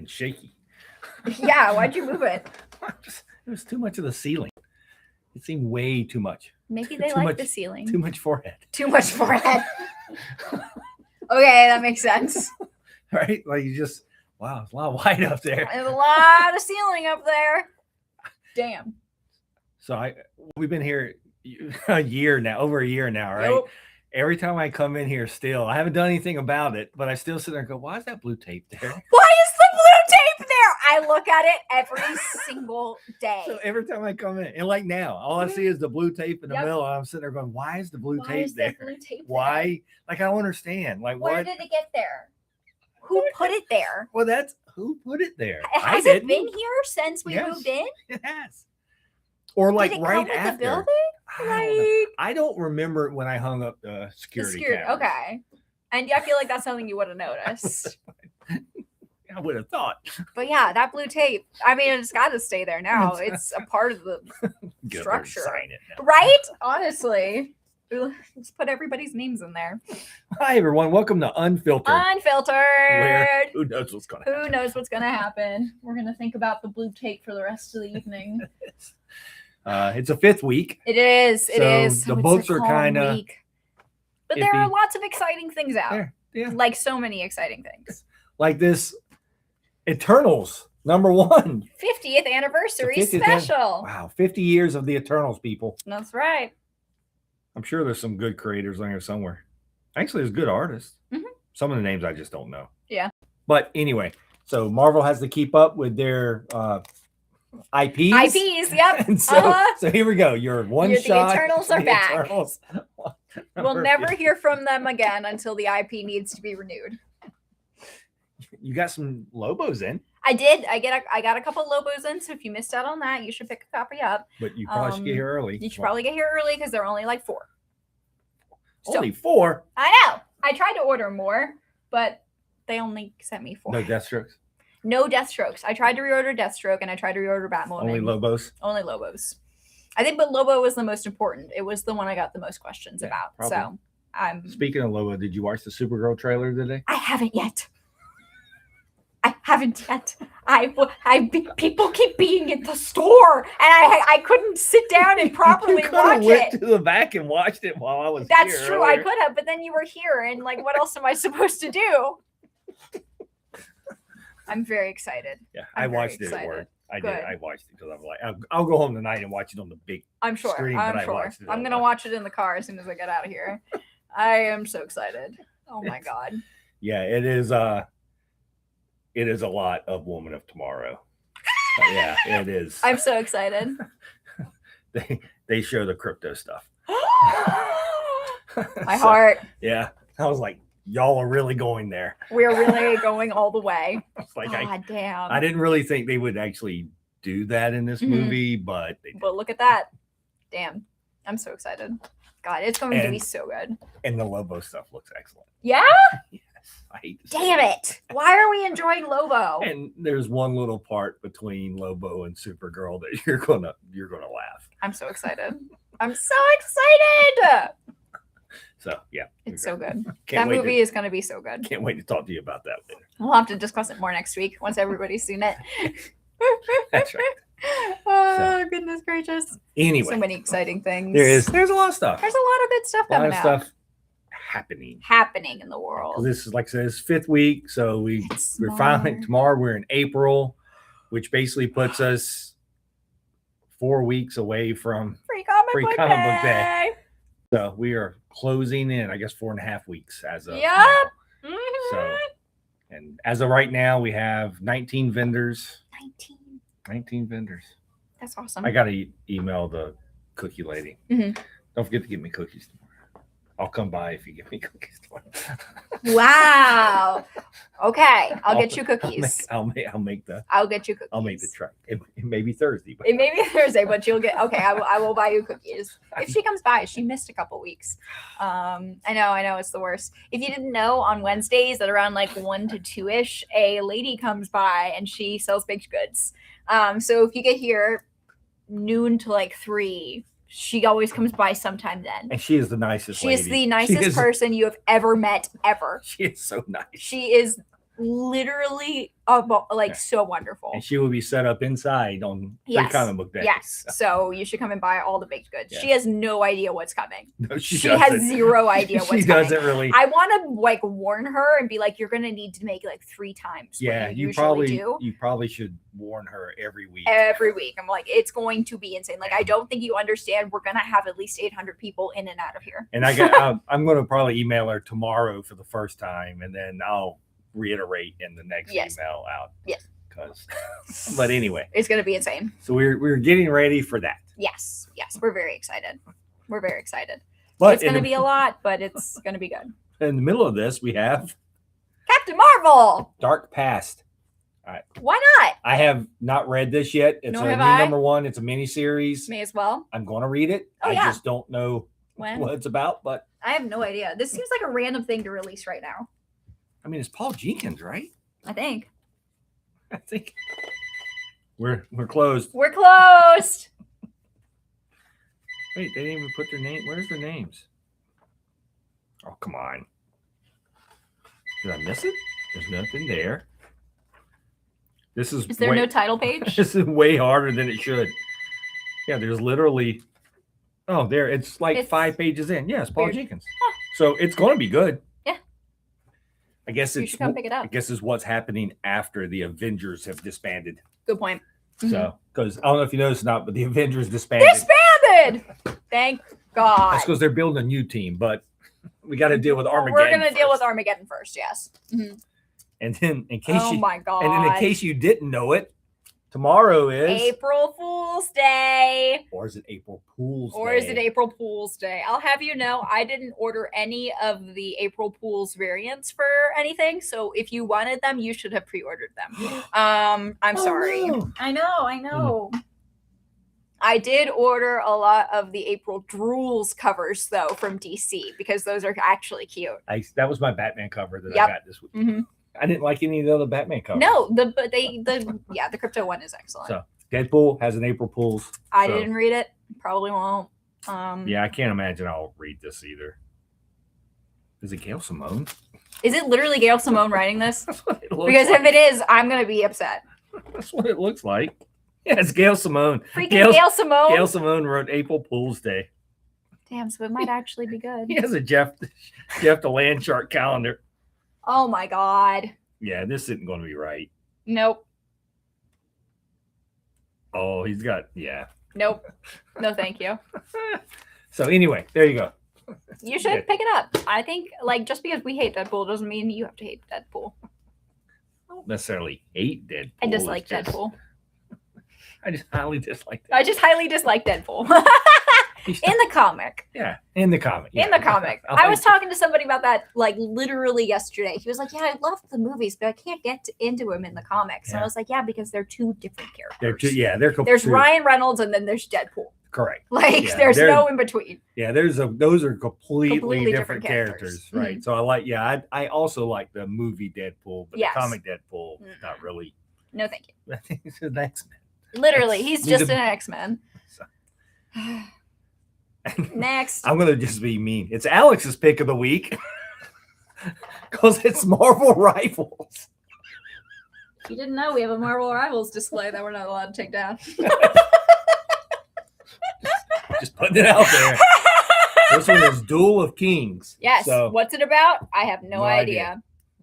and shaky. Yeah, why'd you move it? It was too much of the ceiling. It seemed way too much. Maybe they like the ceiling. Too much forehead. Too much forehead. Okay, that makes sense. Right? Like you just, wow, it's a lot of white up there. There's a lot of ceiling up there. Damn. So we've been here a year now, over a year now, right? Yep. Every time I come in here still, I haven't done anything about it, but I still sit there and go, why is that blue tape there? Why is the blue tape there? I look at it every single day. So every time I come in, and like now, all I see is the blue tape in the middle, and I'm sitting there going, why is the blue tape there? Blue tape why? there? Like, I don't understand. Like, where did it get there? Who put it there? Well, who put it there? Has it been here since we moved in? It has. Or like did it right come with after. the building? I don't remember when I hung up the security cameras. Okay. And I feel like that's something you would have noticed. I would have thought. But yeah, that blue tape, I mean, it's got to stay there now. It's a part of the structure. Sign it now. Right? Honestly. Let's put everybody's names in there. Hi, everyone. Welcome to UnPHILtered. UnPHILtered. Who knows what's going to happen? Who knows what's going to happen? We're going to think about the blue tape for the rest of the evening. It's a fifth week. It is. It is. The books are kind of. But there are lots of exciting things out. Yeah. Like so many exciting things. Like this Eternals, #1. 50th anniversary special. Wow, 50 years of the Eternals, people. That's right. I'm sure there's some good creators on here somewhere. Actually, there's good artists. Mm-hmm. Some of the names I just don't know. Yeah. But anyway, so Marvel has to keep up with their IPs. IPs, yep. And so here we go. Your one shot. The Eternals are back. Eternals. We'll never hear from them again until the IP needs to be renewed. You got some Lobos in. I did. I got a couple Lobos in, so if you missed out on that, you should pick a copy up. But you probably should get here early. You should probably get here early because they're only like 4. Only 4? I know. I tried to order more, but they only sent me 4. No Deathstrokes? No Deathstrokes. I tried to reorder Deathstroke and I tried to reorder Batman. Only Lobos? Only Lobos. I think, but Lobo was the most important. It was the one I got the most questions about. Probably. So Speaking of Lobo, did you watch the Supergirl trailer today? I haven't yet. People keep being at the store, and I couldn't sit down and properly watch went it. To the back and watched it while I was That's here true. earlier. I could have, but then you were here, and like, what else am I supposed to do? I'm very excited. Yeah, I watched it at work. I Good. did. I watched it because I'm like, I'll go home tonight and watch it on the big screen. I'm but sure. I watched it I'm gonna watch it in the car as soon as I get out of here. I am so excited. Oh my god. Yeah, it is. It is a lot of Woman of Tomorrow. Yeah, it is. I'm so excited. They show the crypto stuff. My heart. Yeah, I was like, y'all are really going there. We're really going all the way. It's like, God damn. I didn't really think they would actually do that in this movie, but they did. But look at that. Damn. I'm so excited. God, it's going to be so good. And the Lobo stuff looks excellent. Yeah? Yes. I hate to Damn it. Why are we enjoying Lobo? And there's one little part between Lobo and Supergirl that you're gonna laugh. I'm so excited. I'm so excited. So yeah. It's so good. That movie is gonna be so good. Can't wait to talk to you about that later. We'll have to discuss it more next week once everybody's seen it. That's right. Oh, goodness gracious. Anyway. So many exciting things. There's a lot of stuff. There's a lot of good stuff coming out. Stuff happening in the world. This is, like I said, it's 5th week, so we're finally tomorrow. We're in April, which basically puts us 4 weeks away from Free comic book day. So we are closing in, I guess, 4.5 weeks as of Yep. now. Mm-hmm. So, and as of right now, we have 19 vendors. 19 vendors. That's awesome. I got to email the cookie lady. Mm-hmm. Don't forget to give me cookies tomorrow. I'll come by if you give me cookies tomorrow. Wow. Okay, I'll get you cookies. I'll make the. I'll get you cookies. I'll make the try. It may be Thursday. It may be Thursday, but you'll get. Okay, I will buy you cookies if she comes by. She missed a couple weeks. I know it's the worst. If you didn't know, on Wednesdays at around like 1 to 2ish, a lady comes by and she sells baked goods. So if you get here noon to like 3. She always comes by sometime then. And she is the nicest lady. She is the nicest person you have ever met, ever. She is so nice. She is literally Yeah. so wonderful. And she will be set up inside on Free Yes. Comic Book Day. Yes. So you should come and buy all the baked goods. Yeah. She has no idea what's coming. No, She has zero idea what's She coming. doesn't really. I want to like warn her and be like, you're gonna need to make like 3 times. Yeah, what you probably should warn her every week. Every week. I'm like, it's going to be insane. Like, I don't think you understand. We're gonna have at least 800 people in and out of here. And I'm going to probably email her tomorrow for the first time, and then I'll reiterate in the next email out. Yes. But anyway, it's gonna be insane. So we're getting ready for that. Yes, we're very excited. We're very excited. But it's gonna be a lot, but it's gonna be good. In the middle of this, we have Captain Marvel. Dark Past. All right. Why not? I have not read this yet. It's a new number 1. It's a mini series. May as well. I'm going to read it. I just don't know what it's about, but I have no idea. This seems like a random thing to release right now. I mean, it's Paul Jenkins, right? I think we're closed. We're closed. Wait, they didn't even put their name. Where's their names? Oh, come on. Did I miss it? There's nothing there. Is there no title page? This is way harder than it should. Yeah, there's literally. Oh, there. It's 5 pages in. Yeah, it's Paul Jenkins. Huh. So it's going to be good. Yeah. I guess you should come pick it up. I guess it's what's happening after the Avengers have disbanded. Good point. So, because I don't know if you noticed or not, but the Avengers disbanded. Thank God. That's because they're building a new team, but we got to deal with Armageddon. We're going to deal with Armageddon first, yes. Mm-hmm. And then, in case my God. And then, in case you didn't know it, tomorrow is April Fool's Day. Or is it April Fool's Day? Or is it April Fool's Day? I'll have you know, I didn't order any of the April Fool's variants for anything. So if you wanted them, you should have pre-ordered them. I'm sorry. No. I know. I did order a lot of the April Drools covers though from DC because those are actually cute. That was my Batman cover that I got this week. Mm-hmm. I didn't like any of the other Batman covers. No, the crypto one is excellent. So Deadpool has an April Fool's. I didn't read it. Probably won't. Yeah, I can't imagine I'll read this either. Is it Gail Simone? Is it literally Gail Simone writing this? That's what it looks because like. if it is, I'm gonna be upset. That's what it looks like. Yeah, it's Gail Simone. Freaking Gail Simone. Gail Simone wrote April Fool's Day. Damn, so it might actually be good. He has a Jeff the Land Shark calendar. Oh my God. Yeah, this isn't going to be right. Nope. Oh, he's got Nope. No, thank you. So anyway, there you go. You should pick it up. I think just because we hate Deadpool doesn't mean you have to hate Deadpool. I don't necessarily hate Deadpool. I dislike Deadpool. I just highly dislike Deadpool. I just highly dislike Deadpool. In the comic. Yeah, in the comic. Yeah. In the comic. I was talking to somebody about that literally yesterday. He was like, yeah, I love the movies, but I can't get into him in the comics. Yeah. And I was like, yeah, because they're 2 different characters. There's Ryan Reynolds and then there's Deadpool. Correct. There's no in between. Yeah, those are completely different characters, right? Mm-hmm. So I also like the movie Deadpool, but the comic Deadpool, not really. No, thank you. I think he's an X-Men. Literally, he's just an X-Men. So. Next. I'm gonna just be mean. It's Alex's pick of the week because it's Marvel Rivals. You didn't know we have a Marvel Rivals display that we're not allowed to take down. just putting it out there. This one is Duel of Kings. Yes. So, what's it about? I have no idea.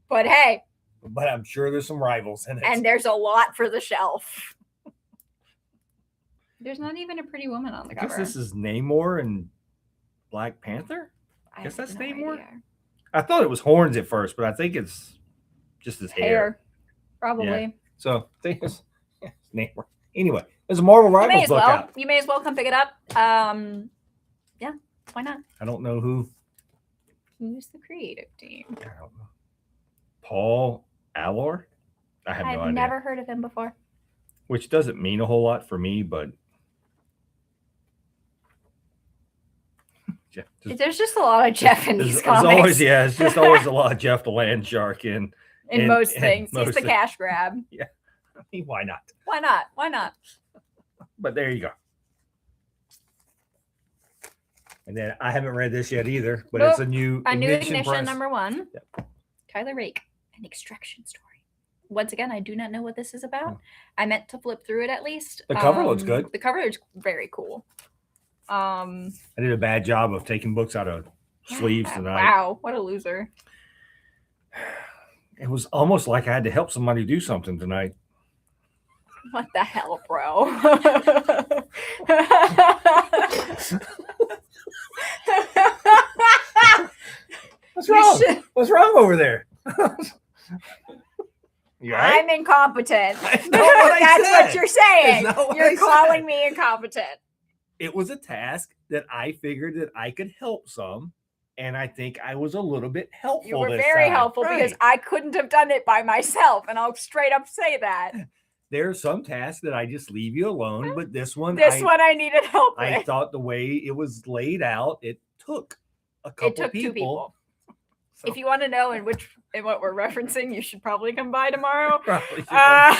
But hey. But I'm sure there's some rivals in it. And there's a lot for the shelf. There's not even a pretty woman on the cover. I guess this is Namor and Black Panther. I guess that's Namor. Idea. I thought it was horns at first, but I think it's just his hair. Probably. Yeah. So I think it's Namor. Anyway, there's a Marvel Rivals book out. You may as well come pick it up. Yeah, why not? I don't know who's the creative team. I don't know. Paul Allor. I have no idea. I've never heard of him before. Which doesn't mean a whole lot for me, but there's just a lot of Jeff in these comics. It's just always a lot of Jeff the Land Shark in most things. He's the cash grab. Yeah. I mean, why not? Why not? But there you go. And then I haven't read this yet either, but it's a new Ignition #1. Yep. Tyler Rake an extraction story. Once again, I do not know what this is about. I meant to flip through it at least. The cover looks good. The cover is very cool. I did a bad job of taking books out of sleeves tonight. Wow, what a loser. It was almost like I had to help somebody do something tonight. What the hell, bro? What's wrong? What's wrong over there? You all right? I'm incompetent. That's not what I That's said. what you're saying. That's not what You're I calling said. me incompetent. It was a task that I figured that I could help some, and I think I was a little bit helpful. You were this very time. helpful because I couldn't have done it by myself, and I'll straight up say that. There are some tasks that I just leave you alone, but this one, I needed help with. I thought the way it was laid out, it took a couple It took two people. So, If you want to know in what we're referencing, you should probably come by tomorrow. probably Uh,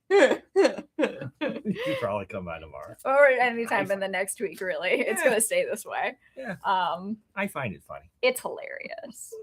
you should probably come by tomorrow. or anytime in the next week, really. It's gonna stay this way. Yeah. I find it funny. It's hilarious.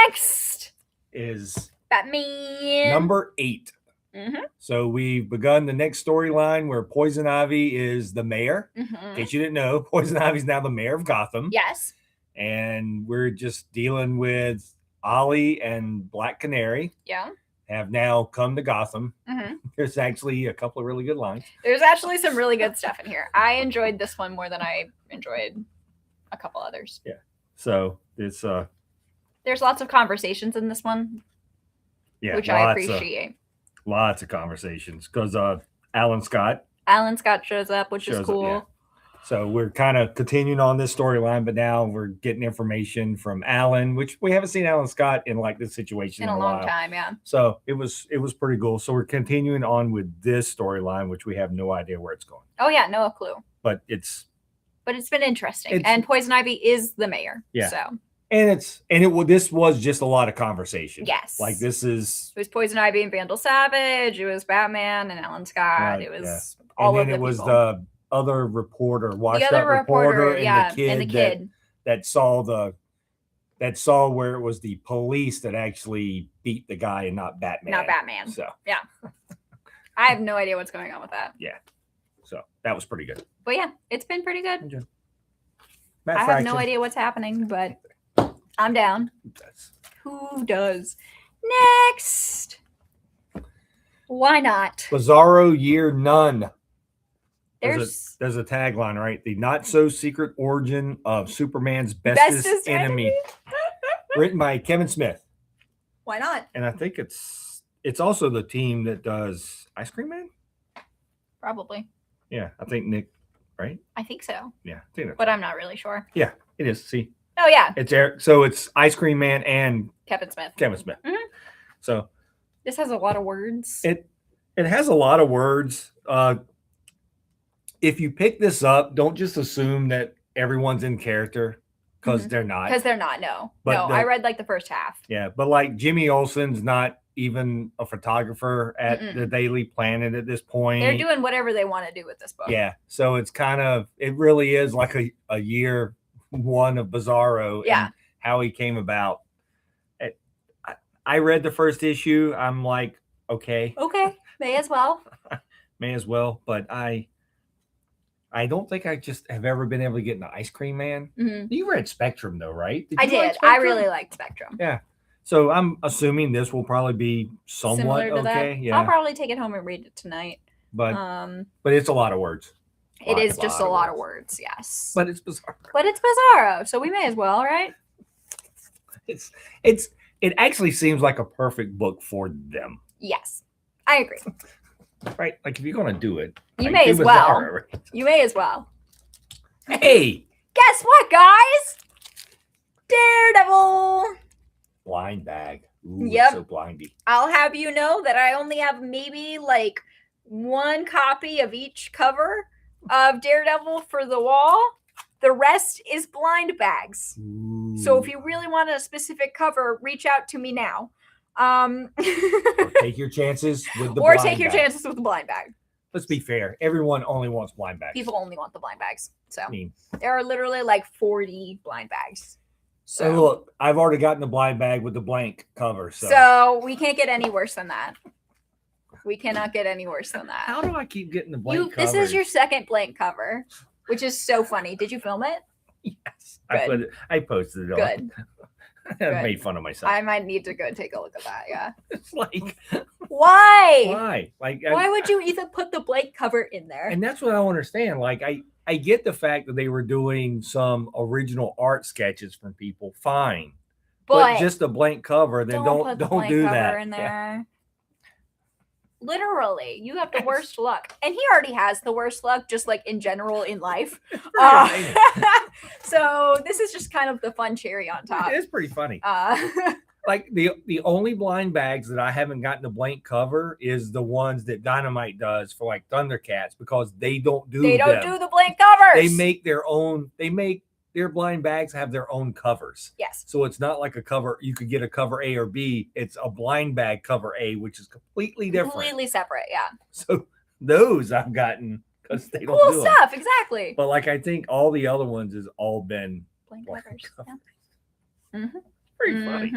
Next Is Batman number 8. Mhm. So we've begun the next storyline where Poison Ivy is the mayor. In Mhm. case you didn't know, Poison Ivy's now the mayor of Gotham. Yes. And we're just dealing with Ollie and Black Canary Yeah. have now come to Gotham. hmm There's actually a couple of really good lines. There's actually some really good stuff in here. I enjoyed this one more than I enjoyed a couple others. So it's There's lots of conversations in this one, which I appreciate. Lots of conversations because Alan Scott Alan Scott shows up, which is shows cool. up. Yeah. So we're kind of continuing on this storyline, but now we're getting information from Alan, which we haven't seen Alan Scott in like this situation In a long time, yeah. So it was pretty cool. So we're continuing on with this storyline, which we have no idea where it's going. Oh yeah, no clue. But it's been interesting. It's- And Poison Ivy is the mayor. Yeah. So this was just a lot of conversation. yes. Like this is It was Poison Ivy and Vandal Savage. It was Batman and Alan Scott. Right, It was yeah. all and of then the it was people. the other reporter, washed The other up reporter, yeah, and the kid, and the kid. that saw where it was the police that actually beat the guy and not Batman. Not Batman. So I have no idea what's going on with that. so that was pretty good. But yeah, it's been pretty good. Matt I have Fraction. no idea what's happening, but I'm down. That's- Who does? Next. Why not? Bizarro Year None. There's There's a tagline, right? The not so secret origin of Superman's bestest enemy. Written by Kevin Smith. why not? And I think it's also the team that does Ice Cream Man. Probably. Yeah, I think Nick, right? I think so, Yeah, I think that's but I'm not really sure. it is. See, Oh yeah, it's Eric. So it's Ice Cream Man and Kevin Smith. Kevin Smith. Mhm. So This has a lot of words. it has a lot of words. If you pick this up, don't just assume that everyone's in character because Mhm. they're not. Because they're not. No, But I read like the first half. Yeah, but like Jimmy Olsen's not even a photographer at Mm-mm. the Daily Planet at this point. They're doing whatever they want to do with this book. Yeah, so it's it really is like a year one of Bizarro Yeah. and how he came about. I read the first issue. I'm like, okay, Okay, may as well. may as well, but I don't think I just have ever been able to get into Ice Cream Man. Mhm. You read Spectrum though, right? I you like did. I Spectrum? really liked Spectrum. Yeah. So I'm assuming this will probably be somewhat Similar to okay. that. Yeah. I'll probably take it home and read it tonight. But But it's a lot of words. it is just a lot of words. Yes. But it's bizarre. But it's Bizarro, so we may as well, right? It actually seems like a perfect book for them, Yes, I agree. right? Like if you're gonna do it, You like, may do as well. Bizarro, right? You may as well. Hey, Guess what, guys? Daredevil. blind bag. Ooh, Yep. it's so blindy. I'll have you know that I only have maybe like one copy of each cover of Daredevil for the wall. The rest is blind bags. So if you really want a specific cover, reach out to me now. Or take your chances with the or blind take your bag. chances with the blind bag. Let's be fair. Everyone only wants blind bags. People only want the blind bags. So I mean, there are literally like 40 blind bags. So look, I've already gotten the blind bag with the blank cover. So we can't get any worse than that. We cannot get any worse than that. How do I keep getting the blank This is your second blank cover, which is so funny. Did you film it? Yes. Good. I posted it Good. I made fun of myself. I might need to go take a look at that. Yeah. It's like, why? Like, why would you even put the blank cover in there? And that's what I don't understand. Like, I get the fact that they were doing some original art sketches from people. Fine. But just a blank cover, then don't do that. In there. Yeah. Literally, you have the worst luck, and he already has the worst luck, just like in general in life. So this is just kind of the fun cherry on top. It's pretty funny. Like the only blind bags that I haven't gotten the blank cover is the ones that Dynamite does for like Thundercats, because they don't do the blank covers. They make their own. They make their blind bags have their own covers. Yes. So it's not like a cover. You could get a cover A or B. It's a blind bag cover A, which is completely different. Completely separate. Yeah. So those I've gotten because they don't cool stuff. Exactly. But like, I think all the other ones has all been blank covers. Yeah. Mm-hmm. Pretty funny.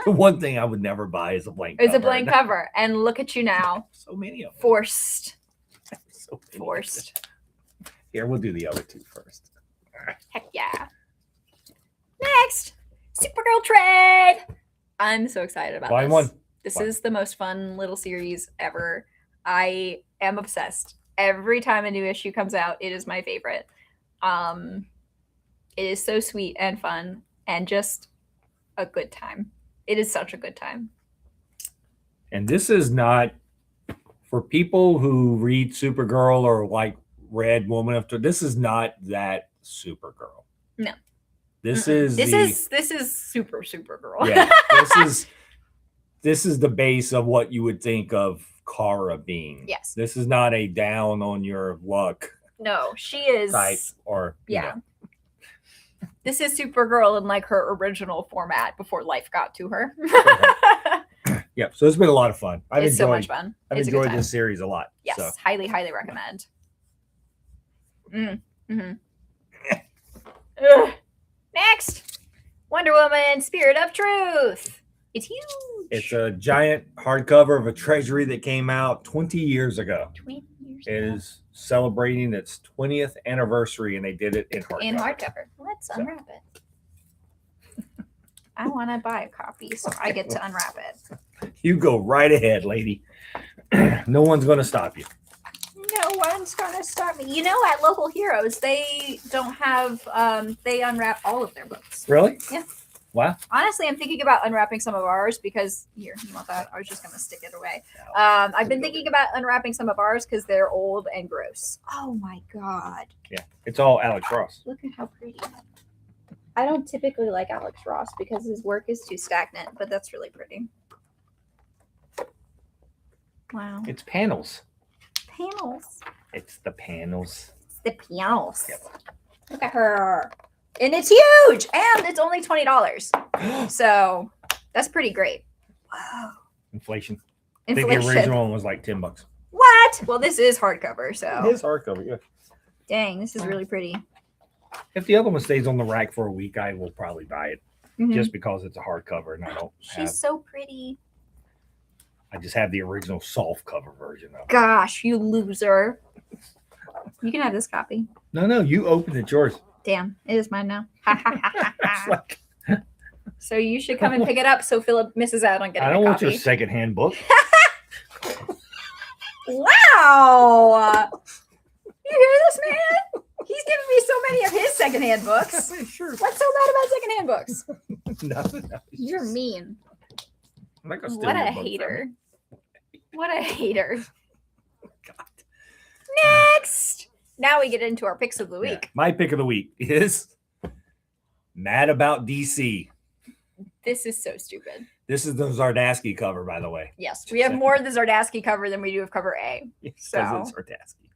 The one thing I would never buy is a blank cover. It's a blank cover. And look at you now. So many of them. Forced. So forced. Here, we'll do the other two first. Heck yeah. Next, Supergirl trade. I'm so excited about Volume 1. This is the most fun little series ever. I am obsessed. Every time a new issue comes out, it is my favorite. It is so sweet and fun and just a good time. It is such a good time. And this is not for people who read Supergirl or like read Woman After. This is not that Supergirl. No. This is super Supergirl. Yeah. This is the base of what you would think of Kara being. Yes. This is not a down on your luck. No, she is type or yeah. This is Supergirl in like her original format before life got to her. Yeah, so it's been a lot of fun. It's so much fun. I've enjoyed this series a lot. Yes, so. highly recommend. Next, Wonder Woman, Spirit of Truth. It's huge. It's a giant hardcover of a treasury that came out 20 years ago. 20 years It is celebrating its 20th anniversary, and they did it in hardcover. Let's unwrap it. I want to buy a copy, so I get to unwrap it. You go right ahead, lady. No one's going to stop you. No one's going to stop me. You know, at Local Heroes, they don't have, they unwrap all of their books. Really? Yeah. Wow. Honestly, I'm thinking about unwrapping some of ours because, here, you want that? I was just going to stick it away. I've been thinking about unwrapping some of ours because they're old and gross. Oh, my God. Yeah. It's all Alex Ross. Look at how pretty. I don't typically like Alex Ross because his work is too stagnant, but that's really pretty. Wow. It's panels. Panels. It's the panels. It's the panels. Yep. Look at her. And it's huge. And it's only $20. So that's pretty great. Wow. Inflation. I think the original one was like $10. What? Well, this is hardcover, so. It is hardcover, yeah. Dang, this is really pretty. If the other one stays on the rack for a week, I will probably buy it just because it's a hardcover and I don't She's so pretty. I just have the original soft cover version of it. Gosh, you loser. You can have this copy. No, you opened it. Yours. Damn, it is mine now. So you should come and pick it up so Philip misses out on getting a copy. I don't want your secondhand book. Wow. You hear this, man? He's giving me so many of his secondhand books. Sure. What's so bad about secondhand books? Nothing. You're mean. What a hater. What a hater. God. Next. Now we get into our picks of the week. Yeah. My pick of the week is Mad About DC. This is so stupid. This is the Zardasky cover, by the way. Yes, we have more of the Zardasky cover than we do of cover A. So it's Zardasky.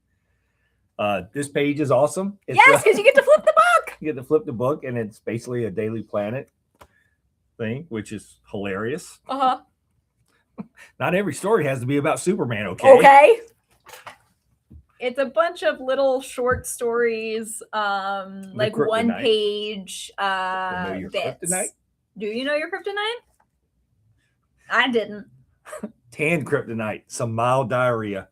This page is awesome. Yes, because you get to flip the book. You get to flip the book, and it's basically a Daily Planet thing, which is hilarious. Uh-huh. Not every story has to be about Superman, okay? Okay. It's a bunch of little short stories, like kryptonite. 1 page know your bits. kryptonite? Do you know your kryptonite? I didn't. Tan kryptonite, some mild diarrhea.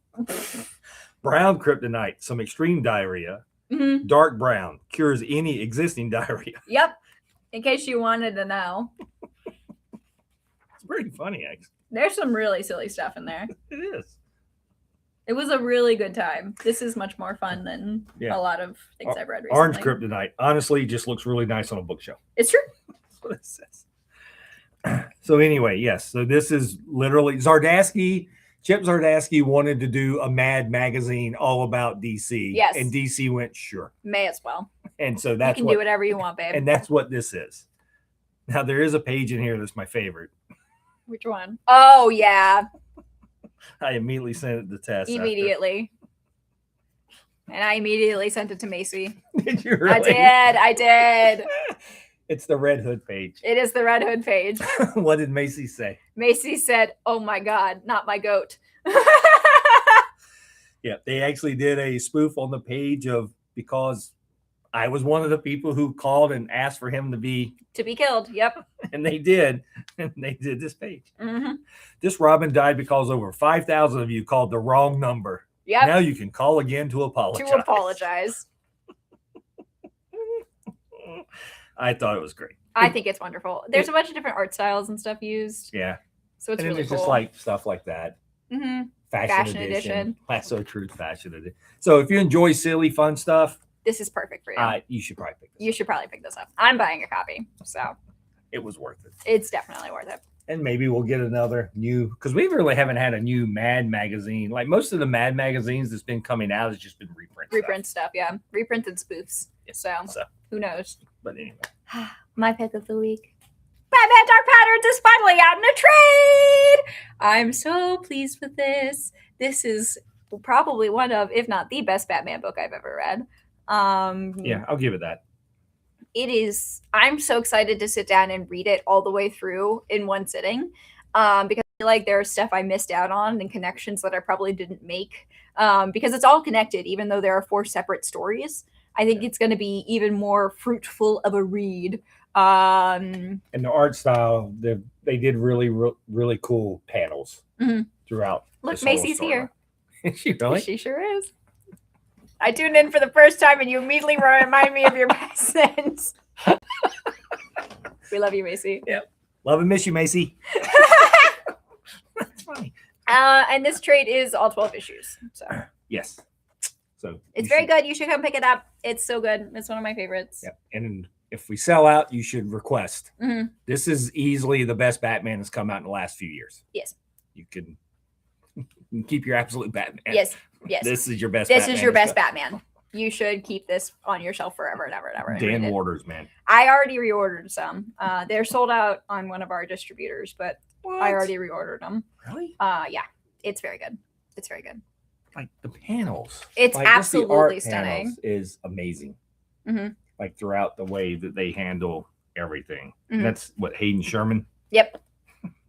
Brown kryptonite, some extreme diarrhea. Mm-hmm. Dark brown cures any existing diarrhea. Yep. In case you wanted to know. It's pretty funny, actually. There's some really silly stuff in there. It is. It was a really good time. This is much more fun than a lot of things I've read recently. Orange kryptonite, honestly, just looks really nice on a bookshelf. It's true. That's what it says. So anyway, yes. So this is literally Zardasky. Chip Zardasky wanted to do a Mad magazine all about DC. Yes. And DC went, sure. May as well. And so that's you can do whatever you want, babe. And that's what this is. Now there is a page in here that's my favorite. Which one? Oh yeah. I immediately sent it to Tess. Immediately. And I immediately sent it to Macy. Did you really? I did. It's the Red Hood page. It is the Red Hood page. What did Macy say? Macy said, "Oh my God, not my goat." Yeah, they actually did a spoof on the page of, because I was one of the people who called and asked for him to be killed. Yep. And they did. And they did this page. Mm-hmm. This Robin died because over 5,000 of you called the wrong number. Yep. Now you can call again to apologize. I thought it was great. I think it's wonderful. There's a bunch of different art styles and stuff used. Yeah. So it's and really it's cool. just like stuff like that. Mm-hmm. Fashion edition. Lasso Truth Fashion edition. So if you enjoy silly, fun stuff, this is perfect for you. You should probably pick this You should probably pick this up. I'm buying a copy. So it was worth it. It's definitely worth it. And maybe we'll get another new, because we really haven't had a new Mad magazine. Like most of the Mad magazines that's been coming out has just been reprint stuff. Yeah. Reprinted spoofs. Yeah. So who knows? But anyway. My pick of the week. Batman Dark Patterns is finally out in a trade. I'm so pleased with this. This is probably one of, if not the best Batman book I've ever read. Yeah, I'll give it that. It is. I'm so excited to sit down and read it all the way through in one sitting, because I feel like there's stuff I missed out on and connections that I probably didn't make, because it's all connected, even though there are 4 separate stories. I think it's going to be even more fruitful of a read. And the art style, they did really cool panels throughout. Look, Macy's here. Is she really? She sure is. I tuned in for the first time and you immediately remind me of your presence. We love you, Macy. Yep. Love and miss you, Macy. That's funny. And this trade is all 12 issues. So yes. So it's very good. You should come pick it up. It's so good. It's one of my favorites. Yep. And if we sell out, you should request. Mm-hmm. This is easily the best Batman that's come out in the last few years. Yes. You can keep your absolute Batman. Yes. Yes. This is your best. This is your best Batman. You should keep this on your shelf forever and ever and ever. Dan Waters, man. I already reordered some. They're sold out on one of our distributors, but what? I already reordered them. Really? Yeah. It's very good. It's very good. Like the panels. It's like absolutely the art stunning. panels is amazing. Mm-hmm. Like throughout the way that they handle everything. Mm-hmm. That's what, Hayden Sherman? Yep.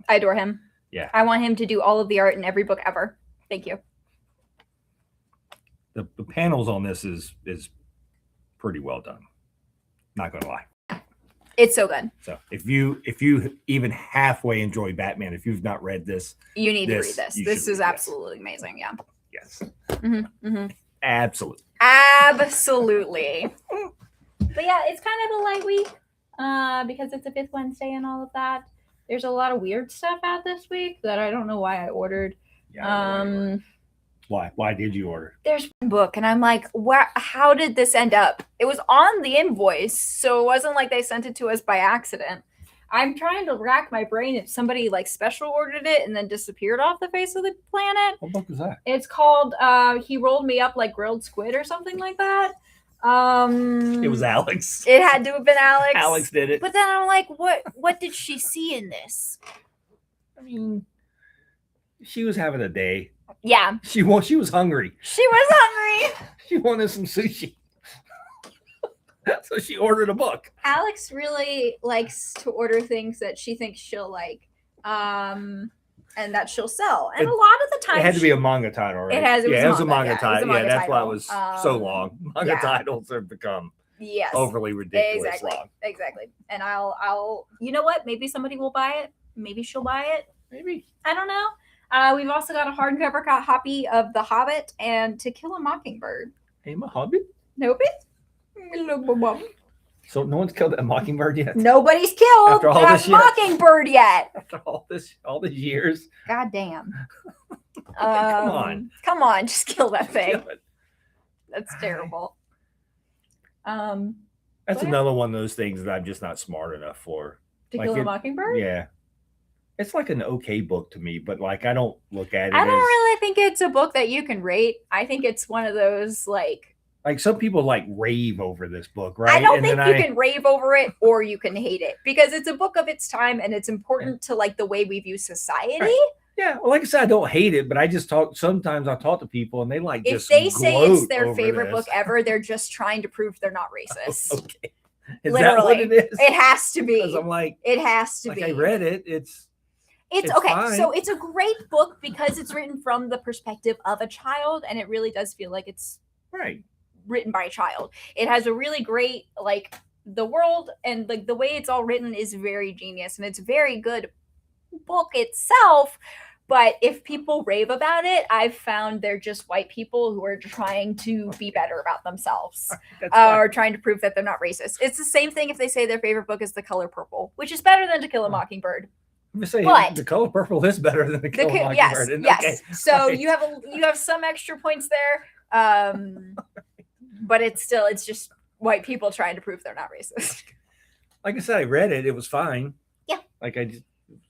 I adore him. Yeah. I want him to do all of the art in every book ever. Thank you. The panels on this is pretty well done. Not gonna lie. It's so good. So if you even halfway enjoy Batman, if you've not read this, you need to read this. This is absolutely amazing. Yeah. Yes. Mm-hmm, mm-hmm. Absolutely. Absolutely. But yeah, it's kind of a light week because it's a 5th Wednesday and all of that. There's a lot of weird stuff out this week that I don't know why I ordered. Yeah, why did you order? There's one book and I'm like, how did this end up? It was on the invoice, so it wasn't like they sent it to us by accident. I'm trying to rack my brain if somebody like special ordered it and then disappeared off the face of the planet. What book is that? It's called He Rolled Me Up Like Grilled Squid or something like that. It was Alex. It had to have been Alex. Alex did it. But then I'm like, what did she see in this? I mean, she was having a day. Yeah. She was hungry. She was hungry. She wanted some sushi. So she ordered a book. Alex really likes to order things that she thinks she'll like. and that she'll sell. And It- a lot of the time It had to be a manga title, right? It has- it was yeah, a it was a manga, manga yeah, it was a title. manga Yeah, that's why it title. was so long. Manga yeah. titles have become yes, overly ridiculous long. exactly. And I'll you know what? Maybe somebody will buy it. Maybe she'll buy it. Maybe. I don't know. We've also got a hardcover copy of The Hobbit and To Kill a Mockingbird. I'm a hobbit. Nope. So no one's killed a mockingbird yet. Nobody's killed After all a this yet? mockingbird yet. After all these years. God damn. on. Come on, just kill that thing. Kill it. That's terrible. That's But- another one of those things that I'm just not smart enough for. To Like Kill a it- Mockingbird? Yeah. It's like an okay book to me, but like I don't look at it I don't as really think it's a book that you can rate. I think it's one of those like some people like rave over this book, right? I don't And think then you can rave over it or you can hate it because it's a book of its time and it's important to like the way we view society. Right. Yeah, well, like I said, I don't hate it, but I just sometimes I talk to people and they like If just they say it's gloat their over favorite this. book ever, they're just trying to prove they're not racist. Okay. Is that what Literally. it is? It has to Because be. I'm like It has to like be. I read it. It's Okay. fine. So it's a great book because it's written from the perspective of a child, and it really does feel like it's right. written by a child. It has a really great like the world and like the way it's all written is very genius, and it's a very good book itself. But if people rave about it, I've found they're just white people who are trying to be better about themselves. That's fine. Or trying to prove that they're not racist. It's the same thing if they say their favorite book is The Color Purple, which is better than To Kill a Mockingbird. I'm just saying but- the color purple is better than the color Yes, mockingbird. And yes. okay, So right. you have some extra points there, but it's just white people trying to prove they're not racist. Like I said, I read it. It was fine. Yeah. Like I just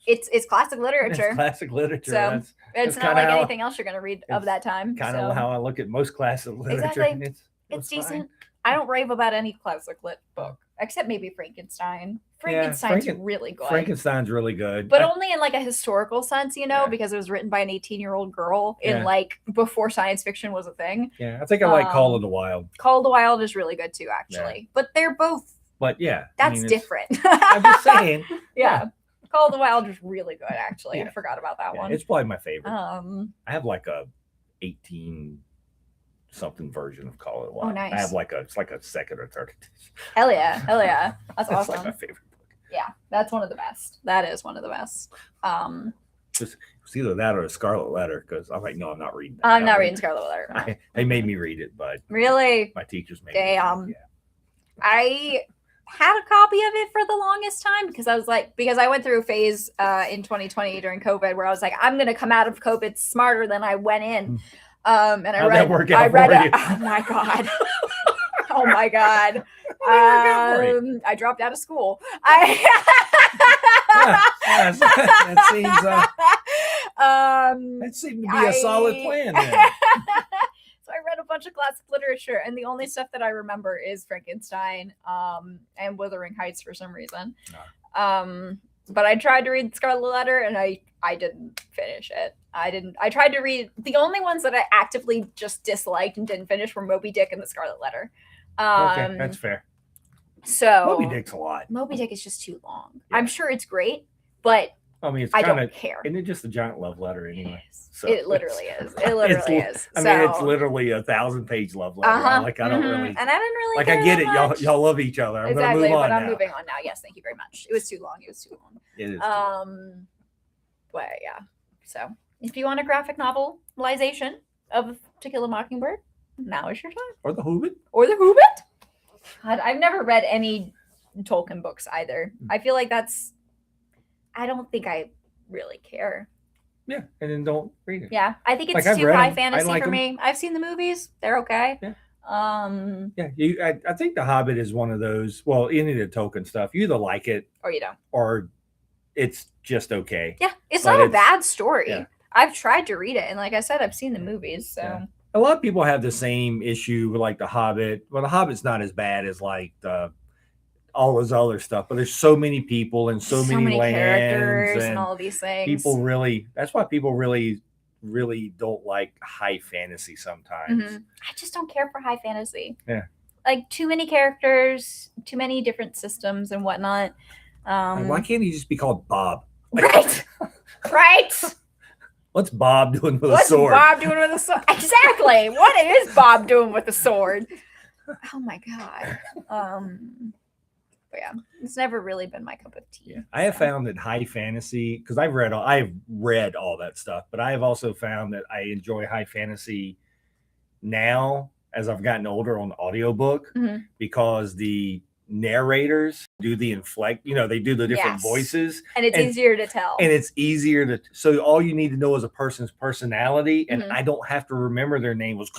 It's classic literature. it's classic literature. So, That's It's not kinda like how- anything else you're going to read of it's that time. kind so. of how I look at most classic literature. Exactly. It It's was fine. decent. I don't rave about any classic lit book except maybe Frankenstein. Frankenstein's really good. Frankenstein's really good. But only in like a historical sense, Yeah. because it was written by an 18-year-old girl in Yeah. like before science fiction was a thing. Yeah, I think I like Call Um, of the Wild. Call of the Wild is really good too, actually. But they're both But yeah, that's it's- different. I'm just saying. yeah. Call of the Wild is really good, actually. I Yeah. forgot about that Yeah, one. it's probably my favorite. I have like a 18 something version of Call of the Wild. nice. I have like it's like a second or third edition. hell yeah. That's It's awesome. like my favorite book. Yeah, that's one of the best. That is one of the best. It's either that or a Scarlet Letter because I'm like, no, I'm not reading that. I'm not reading Scarlet Letter. No. They made me read it, but Really? my teachers made me. Damn. Read it. I had a copy of it for the longest time because I went through a phase in 2020 during COVID where I was like, I'm gonna come out of COVID smarter than I went in. And I How'd read that work out I read for it. you? Oh my god. Oh my god. I dropped out of school. Yeah, that seems um that seemed to be a solid plan. Then. So I read a bunch of classic literature, and the only stuff that I remember is Frankenstein, and Wuthering Heights for some reason. But I tried to read Scarlet Letter, and I didn't finish it. I tried to read the only ones that I actively just disliked and didn't finish were Moby Dick and the Scarlet Letter. Okay, that's fair. So Moby Dick's a lot. Moby Dick is just too long. Yeah. I'm sure it's great, but I mean, it's I kind don't of care. isn't it just a giant love letter anyway? So It literally is. It literally is. I mean, it's So- literally a 1,000-page love letter. Uh-huh. Like I don't Mhm. really And I didn't really like. care I get that it. Y'all much. y'all love each other. I'm Exactly, gonna move on but I'm now. moving on now. Yes, thank you very much. It was too long. It is. But yeah. So if you want a graphic novelization of To Kill a Mockingbird, now is your time. Or the Hobbit. Or The Hobbit. God, I've never read any Tolkien books either. I feel like I don't think I really care. Yeah, and then don't read it. Yeah, I think it's Like, I've too read high 'em. I fantasy like for 'em. me. I've seen the movies; they're okay. Yeah. Yeah. I think The Hobbit is one of those. Well, any of the Tolkien stuff, you either like it Or you don't. or it's just okay. Yeah, it's But not a it's- bad story. yeah. I've tried to read it, and like I said, I've seen the movies. So Yeah. A lot of people have the same issue with like The Hobbit. Well, The Hobbit's not as bad as like all this other stuff, but there's so many people and so many characters lands and and all these things. people really. That's why people really don't like high fantasy sometimes. Mhm. I just don't care for high fantasy. Yeah. Like too many characters, too many different systems and whatnot. Like, why can't he just be called Bob? Right. Right. What's Bob doing with a What's sword? Bob doing with a sword? Exactly. What is Bob doing with a sword? Oh my god. But yeah, it's never really been my cup of tea. Yeah, I have found that high fantasy, because I've read all that stuff, but I have also found that I enjoy high fantasy now as I've gotten older on audiobook because the narrators do the inflect, they do the different voices, and it's easier to tell, and it's easier to, so all you need to know is a person's personality, and I don't have to remember their name was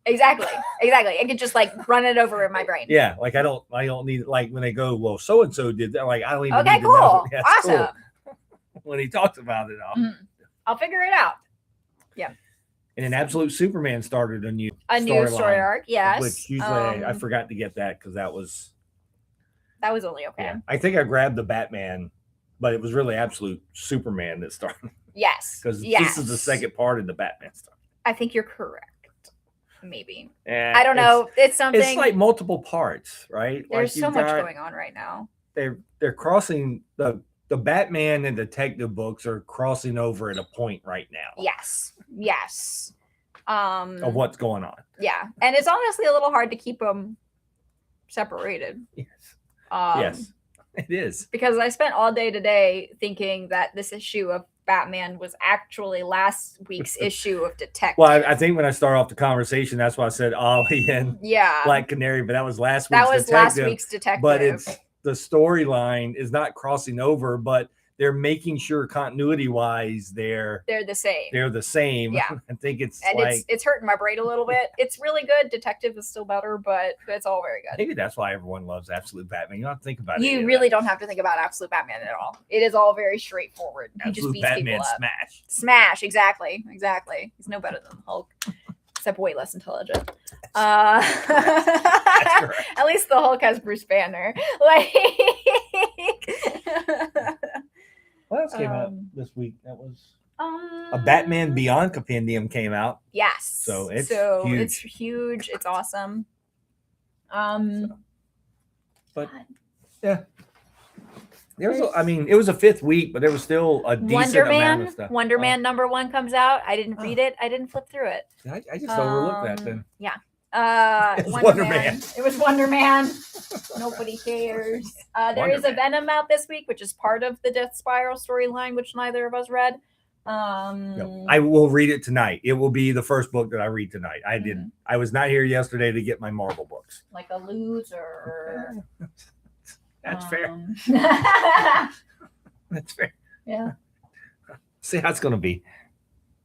exactly I could just like run it over in my brain. Yeah, like I don't need, like when they go, well, so and so did that, like I don't even need to know. Yeah, awesome. Cool. When he talks about it, I'll figure it out. Yeah. And an Absolute Superman started a new story arc, yes. Which usually I forgot to get that because that was only okay. Yeah. I think I grabbed the Batman, but it was really Absolute Superman that started. Yes. Because this is the second part of the Batman stuff. I think you're correct. Maybe. I don't know. It's something. It's like multiple parts, right? There's so much going on right now. They're crossing the Batman and detective books are crossing over at a point right now. Yes. Of what's going on. Yeah. And it's honestly a little hard to keep them separated. Yes. Yes, it is. Because I spent all day today thinking that this issue of Batman was actually last week's issue of Detective. Well, I think when I start off the conversation, that's why I said Ollie and Black Canary, but that was last week's Detective. But it's the storyline is not crossing over, but they're making sure continuity wise they're the same. They're the same. Yeah. I think it's it's hurting my brain a little bit. It's really good. Detective is still better, but it's all very good. Maybe that's why everyone loves Absolute Batman. You don't have to think about it. You really don't have to think about Absolute Batman at all. It is all very straightforward. He Absolute just beats Batman people up. Smash. Exactly. He's no better than the Hulk, except way less intelligent. That's correct. At least the Hulk has Bruce Banner. Like what else came out this week? That was a Batman Beyond compendium came out. Yes. So it's huge. It's awesome. But yeah. It was a fifth week, but there was still a decent amount of stuff. Wonder Man #1 comes out. I didn't read it. I didn't flip through it. I just overlooked that then. Yeah. Wonder Man. It was Wonder Man. Nobody cares. There is a Venom out this week, which is part of the Death Spiral storyline, which neither of us read. I will read it tonight. It will be the first book that I read tonight. I was not here yesterday to get my Marvel books. Like a loser. That's fair. That's fair. Yeah. See how it's gonna be.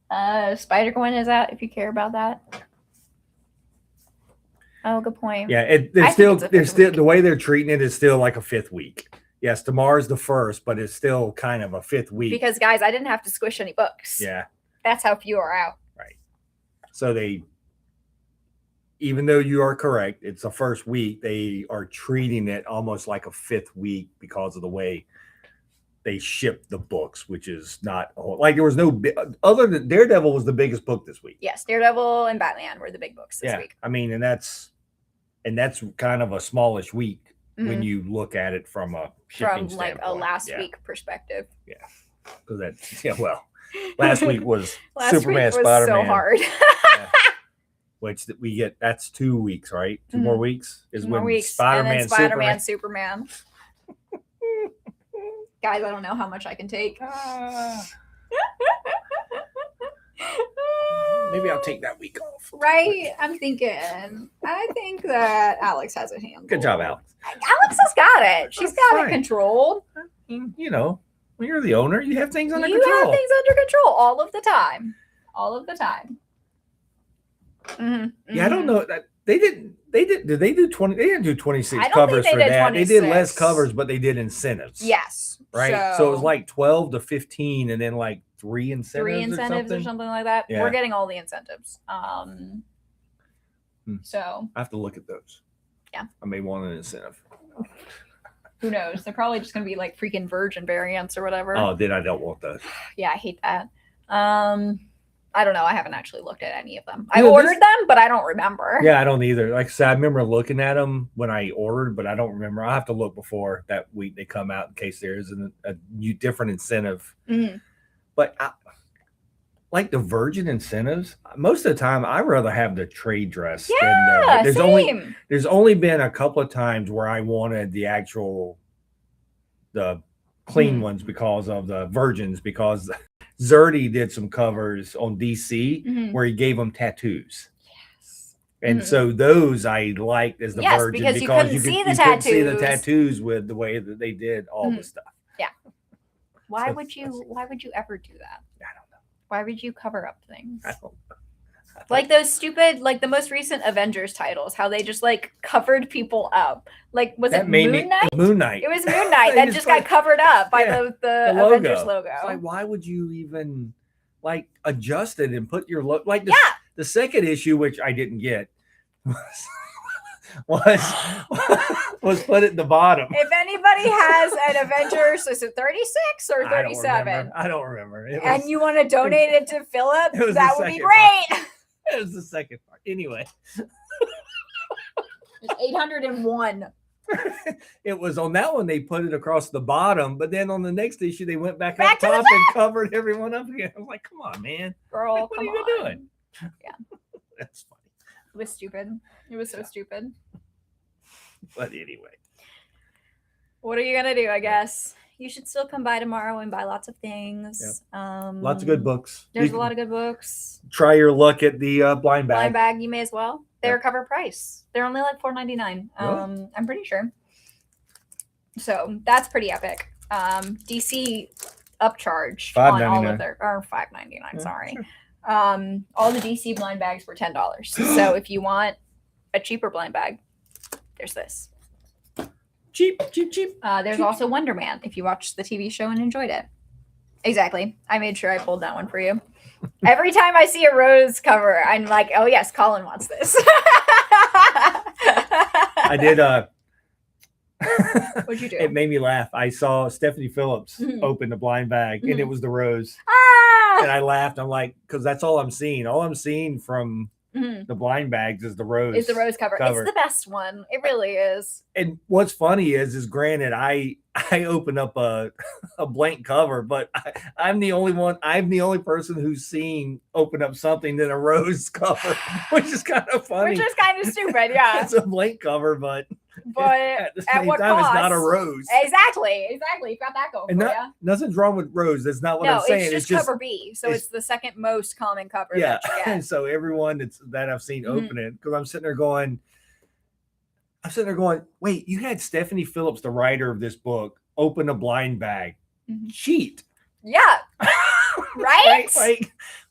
Spider-Gwen is out if you care about that. Oh, good point. Yeah, they're still the way they're treating it is still like a fifth week. Yes, tomorrow's the first, but it's still kind of a fifth week. Because guys, I didn't have to squish any books. Yeah. That's how few are out. Right. So even though you are correct, it's the first week, they are treating it almost like a fifth week because of the way they ship the books, which is not like there was no other than Daredevil was the biggest book this week. Yes, Daredevil and Batman were the big books this week. And that's kind of a smallish week when you look at it from a shipping like standpoint. A last week perspective. Yeah, because last week was Superman, week was Spider-Man, so hard. Which we get. That's 2 weeks, right? 2 more weeks is when Spider-Man, Superman. Guys, I don't know how much I can take. Maybe I'll take that week off. Right? I think that Alex has it handled. Good job, Alex. Alex has got it. She's got it controlled. When you're the owner, you have things under control. You have things under control all of the time. All of the time. Mm-hmm. Yeah, I don't know that did they do 20? They didn't do 26 I don't covers think for they did that. 26. They did less covers, but they did incentives. Yes. Right. So it was like 12 to 15 and then like 3 incentives. Or something like that. Yeah. We're getting all the incentives. So I have to look at those. Yeah. I may want an incentive. Who knows? They're probably just gonna be like freaking virgin variants or whatever. Oh, I don't want those. Yeah, I hate that. I don't know. I haven't actually looked at any of them. I ordered them, but I don't remember. Yeah, I don't either. Like I said, I remember looking at them when I ordered, but I don't remember. I'll have to look before that week they come out in case there is a new different incentive. Mm-hmm. But like the Virgin incentives, most of the time I rather have the trade dress. Yeah, same. There's only been a couple of times where I wanted the clean ones because of the Virgins, because Zerdy did some covers on DC where he gave them tattoos. Yes. And so those I liked as the Virgin because you couldn't see the tattoos with the way that they did all the stuff. Yeah. Why would you ever do that? I don't know. Why would you cover up things? I don't know. Like those stupid, like the most recent Avengers titles, how they just like covered people up. Like, was it Moon Knight? Moon Knight. It was Moon Knight that just got covered up by the Avengers logo. It's like, why would you even like adjust it and put your look like the second issue, which I didn't get, was put at the bottom. If anybody has an Avengers, is it 36 or 37? I don't remember. And you want to donate it to Philip, that would be great. It was the second part. Anyway. It's 801. It was on that one they put it across the bottom, but then on the next issue they went back up top and covered everyone up again. I was like, come on, man. Girl, what are you doing? Yeah. That's funny. It was stupid. It was so stupid. But anyway. What are you gonna do, I guess? You should still come by tomorrow and buy lots of things. Yep. Lots of good books. There's a lot of good books. Try your luck at the blind bag. Blind bag, you may as well. They're cover price. They're only like $4.99. Really? I'm pretty sure. So that's pretty epic. DC upcharge on all of their, or $5.99. Sorry. Sure. All the DC blind bags were $10. So if you want a cheaper blind bag, there's this. Cheap. There's also Wonder Man, if you watched the TV show and enjoyed it. Exactly. I made sure I pulled that one for you. Every time I see a Rose cover, I'm like, oh yes, Colin wants this. I did. What'd you do? It made me laugh. I saw Stephanie Phillips open the blind bag, and it was the Rose. And I laughed. I'm like, because that's all I'm seeing. All I'm seeing from the blind bags is the Rose. It's the Rose cover. It's the best one. It really is. And what's funny is granted, I open up a blank cover, but I'm the only one. I'm the only person who's seen open up something than a Rose cover, which is kind of funny. Which is kind of stupid, yeah. It's a blank cover, but at the same what time, cost? It's not a Rose. Exactly. You got that going for you. Nothing's wrong with Rose. That's not what I'm saying. It's just cover B, so it's the second most common cover. Yeah, and so everyone that I've seen open it, because I'm sitting there going, wait, you had Stephanie Phillips, the writer of this book, open a blind bag. Cheat. Yeah. Right?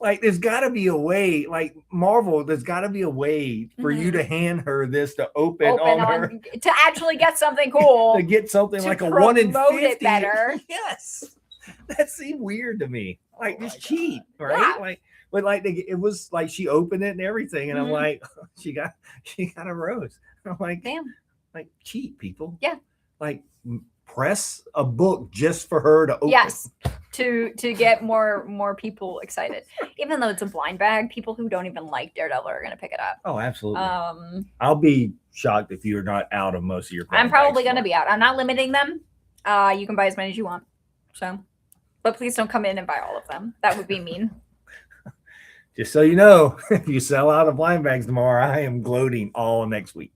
like there's got to be a way, like Marvel, there's got to be a way for you to hand her this to open on her. To actually get something cool. To get something like a 1 in 50. It better. Yes. That seemed weird to me. Like, just cheat, right? Yeah. But it was like she opened it and everything. And I'm like, she got a Rose. I'm like, damn. Like, cheat, people. Yeah. Like, press a book just for her to open. Yes. To get more people excited. Even though it's a blind bag, people who don't even like Daredevil are going to pick it up. Oh, absolutely. I'll be shocked if you're not out of most of your I'm probably going to be out. I'm not limiting them. You can buy as many as you want. So, but please don't come in and buy all of them. That would be mean. Just so you know, if you sell out of blind bags tomorrow, I am gloating all next week.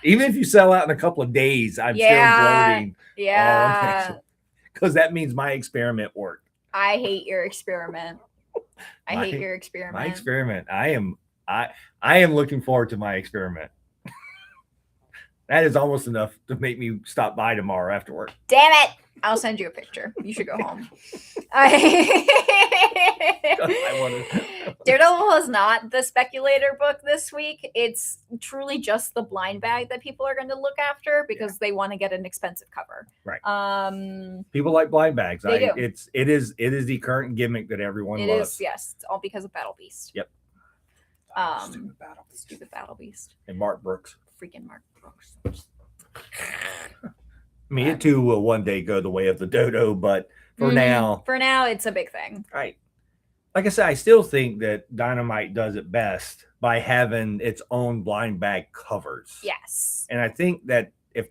Even if you sell out in a couple of days, I'm still gloating. Yeah. Because that means my experiment worked. I hate your experiment. I hate your experiment. My experiment. I am looking forward to my experiment. That is almost enough to make me stop by tomorrow after work. Damn it. I'll send you a picture. You should go home. Daredevil is not the speculator book this week. It's truly just the blind bag that people are going to look after because they want to get an expensive cover. Right. People like blind bags. They do. It is the current gimmick that everyone loves. It is, yes. It's all because of Battle Beast. Yep. Stupid Battle Beast. And Mark Brooks. Freaking Mark Brooks. I mean, it too will one day go the way of the dodo, but for now, it's a big thing. Right. Like I said, I still think that Dynamite does it best by having its own blind bag covers. Yes. And I think that if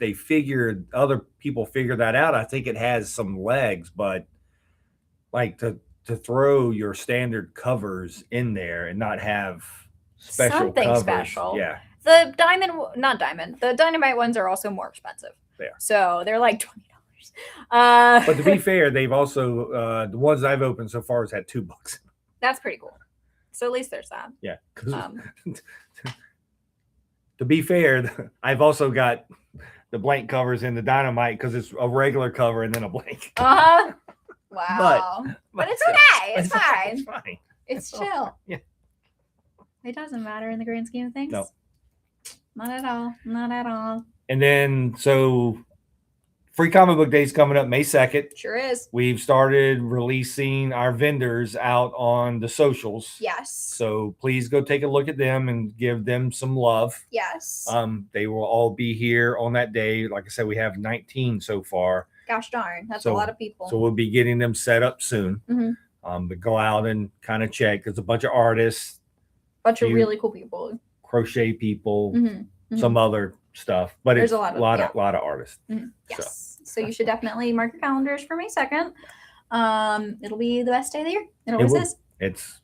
other people figure that out, I think it has some legs, but like to throw your standard covers in there and not have special Something covers. special. Yeah. The the dynamite ones are also more expensive. They are. So they're like $20. But to be fair, they've also the ones I've opened so far has had 2 books. That's pretty cool. So at least there's that. Yeah. To be fair, I've also got the blank covers in the dynamite because it's a regular cover and then a blank. Uh-huh. Wow. But it's okay. It's fine. It's fine. It's chill. Yeah. It doesn't matter in the grand scheme of things. No. Not at all. Not at all. And then, so Free Comic Book Day is coming up May 2nd. Sure is. We've started releasing our vendors out on the socials. Yes. So please go take a look at them and give them some love. Yes. They will all be here on that day. Like I said, we have 19 so far. Gosh darn. That's a lot of people. So we'll be getting them set up soon. Mm-hmm. But go out and kind of check. There's a bunch of artists. Bunch of really cool people. Crochet people. Mm-hmm. Some other stuff. But there's it's a lot of artists. Mm-hmm. Yes. So you should definitely mark your calendars for May 2nd. It'll be the best day of the year. It always is. It's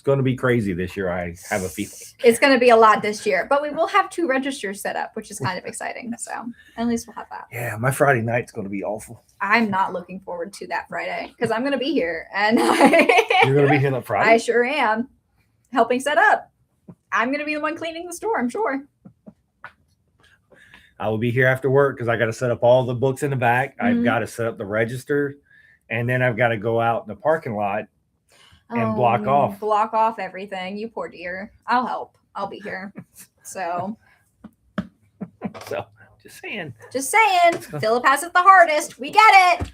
going to be crazy this year. I have a feeling it's going to be a lot this year, but we will have 2 registers set up, which is kind of exciting. So at least we'll have that. Yeah, my Friday night's going to be awful. I'm not looking forward to that Friday because I'm going to be here, and you're going to be here on Friday. I sure am, helping set up. I'm going to be the one cleaning the store, I'm sure. I will be here after work because I got to set up all the books in the back. I've got to set up the register, and then I've got to go out in the parking lot and block off everything. You poor dear. I'll help. I'll be here. So just saying. Philip has it the hardest. We get it.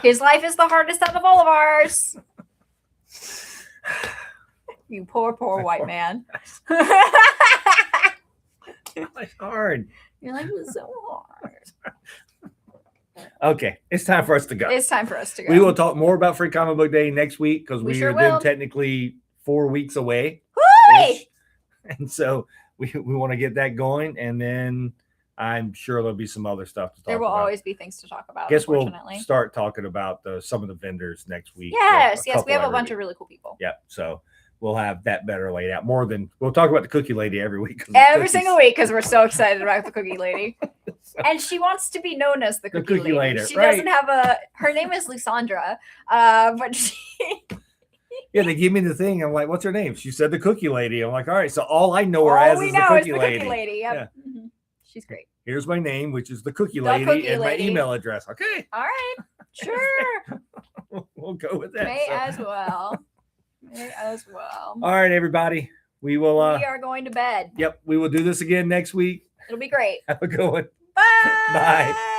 His life is the hardest out of all of ours. You poor white man. It's hard. Your life is so hard. Okay, it's time for us to go. We will talk more about Free Comic Book Day next week because we sure are then technically 4 weeks away. And so we want to get that going, and then I'm sure there'll be some other stuff to talk about. There will always be things to talk about. Guess we'll start talking about some of the vendors next week. Yes, we have a bunch of really cool people. Yep. So we'll have that better laid out. We'll talk about the cookie lady every week. Every single week because we're so excited about the cookie lady. And she wants to be known as the cookie lady. She doesn't have her name is Lysandra, but she... Yeah, they give me the thing. I'm like, what's her name? She said the cookie lady. I'm like, all right, so all I know her as is the cookie lady. Yep. Yeah. Mm-hmm. She's great. Here's my name, which is the cookie lady, and my email address. Okay. All right. Sure. We'll go with that. May as well. All right, everybody. We are going to bed. Yep. We will do this again next week. It'll be great. Have a good one. Bye. Bye.